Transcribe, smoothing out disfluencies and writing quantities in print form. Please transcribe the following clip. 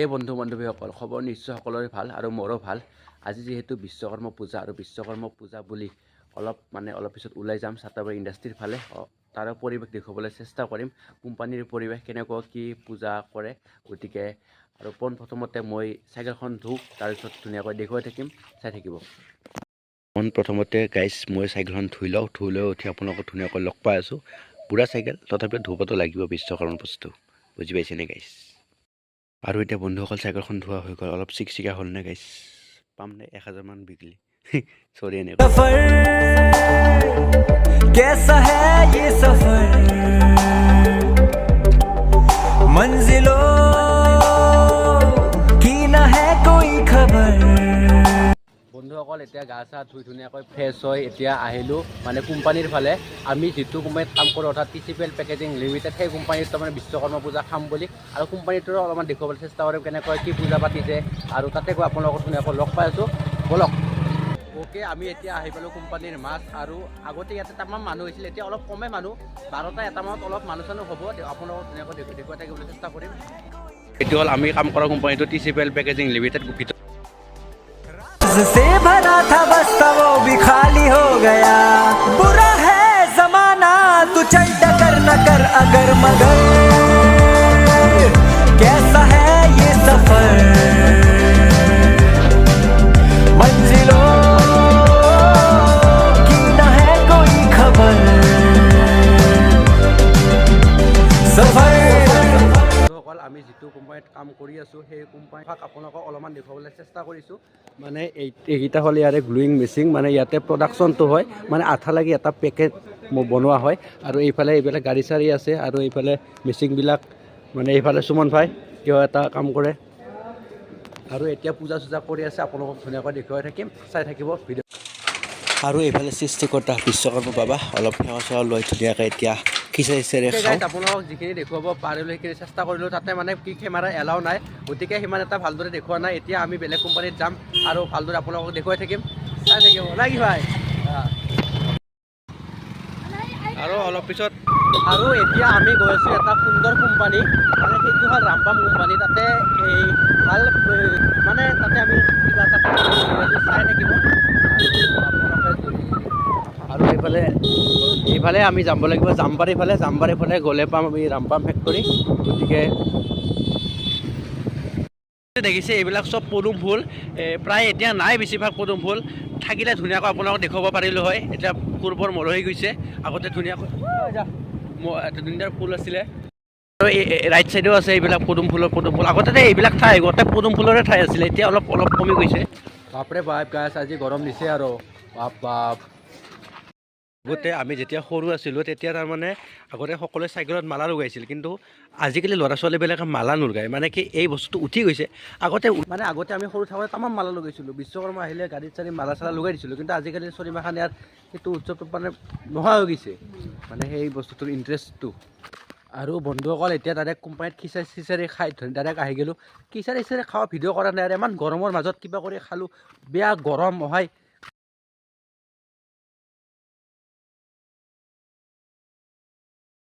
এই বন্ধু বান্ধৱীসকল খবৰ নিশ্চয় সকলোৰে ভাল আৰু মোৰো ভাল। আজি যেহেতু বিশ্বকৰ্মা পূজা আৰু বিশ্বকৰ্মা পূজা বুলি অলপ পিছত ওলাই যাম ছাতাবাৰী ইণ্ডাষ্ট্ৰীৰ ফালে। তাৰ পৰিৱেশ দেখুৱাবলৈ চেষ্টা কৰিম, কোম্পানীৰ পৰিৱেশ কেনেকুৱা কি পূজা কৰে। গতিকে আৰু পোনপ্ৰথমতে মই চাইকেলখন ধুওঁ, তাৰপিছত ধুনীয়াকৈ দেখুৱাই থাকিম, চাই থাকিব। পোনপ্ৰথমতে গাইজ মই চাইকেলখন ধুই লওঁ, উঠি আপোনালোকক ধুনীয়াকৈ লগ পাই আছোঁ। বুঢ়া চাইকেল তথাপিও ধুবতো লাগিব বিশ্বকৰ্মা বস্তু, বুজি পাইছেনে গাইজ। আৰু এতিয়া বন্ধুসকল চাইকেলখন ধোৱা হৈ গ'ল, অলপ চিকচিকা হ'ল নে গাইজ, পাম নে 1000 মান বিকলি চৰি এনেকুৱা। कैसा है ये सफर मंजिलों की ना है कोई खबर। বন্ধুসকল এতিয়া গা চা ধুই ধুনীয়াকৈ ফ্ৰেছ হৈ এতিয়া আহিলোঁ মানে কোম্পানীৰ ফালে। আমি যিটো কোম্পানীত কাম কৰোঁ অৰ্থাৎ TCPL পেকেজিং লিমিটেড, সেই কোম্পানীত তাৰমানে বিশ্বকৰ্মা পূজা খাম বুলি, আৰু কোম্পানীটোৰো অলপমান দেখুৱাবলৈ চেষ্টা কৰিম কেনেকৈ কি পূজা পাতিছে, আৰু তাতে গৈ আপোনালোকক ধুনীয়াকৈ লগ পাই আছোঁ, বলক। ওকে, আমি এতিয়া আহি পালোঁ কোম্পানীৰ মাছ। আৰু আগতে ইয়াতে তামাম মানুহ হৈছিল, এতিয়া অলপ কমে মানুহ, 12টা 1টা মানত অলপ মানুহ চানুহ হ'ব, আপোনালোকক ধুনীয়াকৈ দেখুৱাই থাকিবলৈ চেষ্টা কৰিম। এইটো হ'ল আমি কাম কৰা কোম্পানীটো TCPL পেকেজিং লিমিটেড। से भरा था बस्ता वो भी खाली हो गया, बुरा है जमाना तू चल डगर न कर अगर मगर, कैसा है ये सफर मंजिलों की न है कोई खबर सफर। আমি যিটো কোম্পানীত কাম কৰি আছোঁ সেই কোম্পানীত আপোনালোকক অলপমান দেখুৱাবলৈ চেষ্টা কৰিছোঁ। মানে এইকেইটা হ'ল ইয়াৰে গ্লুইং মেচিন, মানে ইয়াতে প্ৰডাকশ্যনটো হয়, মানে আঠা লাগি এটা পেকেট বনোৱা হয়। আৰু এইফালে গাড়ী চাড়ী আছে, আৰু এইফালে মেচিনবিলাক, মানে এইফালে সুমন ভাই কিয় এটা কাম কৰে। আৰু এতিয়া পূজা চূজা কৰি আছে, আপোনালোকক ধুনীয়াকৈ দেখুৱাই থাকিম, চাই থাকিব ভিডিঅ'। আৰু এইফালে সৃষ্টিকৰ্তা বিশ্বকৰ্মা বাবা অলপ সেৱা চেৱা লৈ ধুনীয়াকৈ এতিয়া খিচাৰি খাওঁ। আপোনালোকক যিখিনি দেখুৱাব পাৰিলোঁ সেইখিনি চেষ্টা কৰিলোঁ, তাতে মানে কি কেমেৰা এলাও নাই, গতিকে সিমান এটা ভালদৰে দেখুওৱা নাই। এতিয়া আমি বেলেগ কোম্পানীত যাম আৰু ভালদৰে আপোনালোকক দেখুৱাই থাকিম, চাই থাকিব লাগি ভাই। আৰু অলপ পিছত আৰু এতিয়া আমি গৈ আছোঁ এটা সুন্দৰ কোম্পানী, মানে সেইটো হ'ল ৰামপাম কোম্পানী। তাতে এই ভাল মানে তাতে আমি কিবা এটা চাই থাকিব। আৰু এইফালে আমি যাব লাগিব জামবাৰীৰ ফালে গ'লে পাম আমি ৰামপাম ফেক্টৰী। গতিকে দেখিছে এইবিলাক চব পদুম ফুল, প্ৰায় এতিয়া নাই বেছিভাগ পদুম ফুল, থাকিলে ধুনীয়াকৈ আপোনালোকক দেখুৱাব পাৰিলোঁ হয়। এতিয়া ফুলবোৰ মৰহি গৈছে, আগতে ধুনীয়াকৈ ধুনীয়া ফুল আছিলে। আৰু এই ৰাইট চাইডেও আছে এইবিলাক পদুম ফুল। আগতে এইবিলাক ঠাই গোটেই পদুম ফুলৰে ঠাই আছিলে, এতিয়া অলপ কমি গৈছে। বাপৰে বাপ গাছ, আজি গৰম দিছে আৰু বাপ। আগতে আমি যেতিয়া সৰু আছিলোঁ তেতিয়া তাৰমানে আগতে সকলোৱে চাইকেলত মালা লগাইছিল, কিন্তু আজিকালি ল'ৰা ছোৱালীবিলাকে মালা নলগায়, মানে কি এই বস্তুটো উঠি গৈছে। আগতে আমি সৰু থাকোঁতে তামাম মালা লগাইছিলোঁ, বিশ্বকৰ্মা আহিলে গাড়ীত চাড়ী মালা চালা লগাই দিছিলোঁ, কিন্তু আজিকালি চলিমাখান ইয়াত সেইটো উৎসৱটো মানে নোহোৱা হৈ গৈছে, মানে সেই বস্তুটোৰ ইণ্টাৰেষ্টটো। আৰু বন্ধুসকল এতিয়া ডাইৰেক্ট কোম্পানীত খিচাৰি খাই ডাইৰেক্ট আহি গ'লোঁ। খিচাৰি খোৱা ভিডিঅ' কৰা নাই, ইমান গৰমৰ মাজত কিবা কৰি খালোঁ, বেয়া গৰম হয়।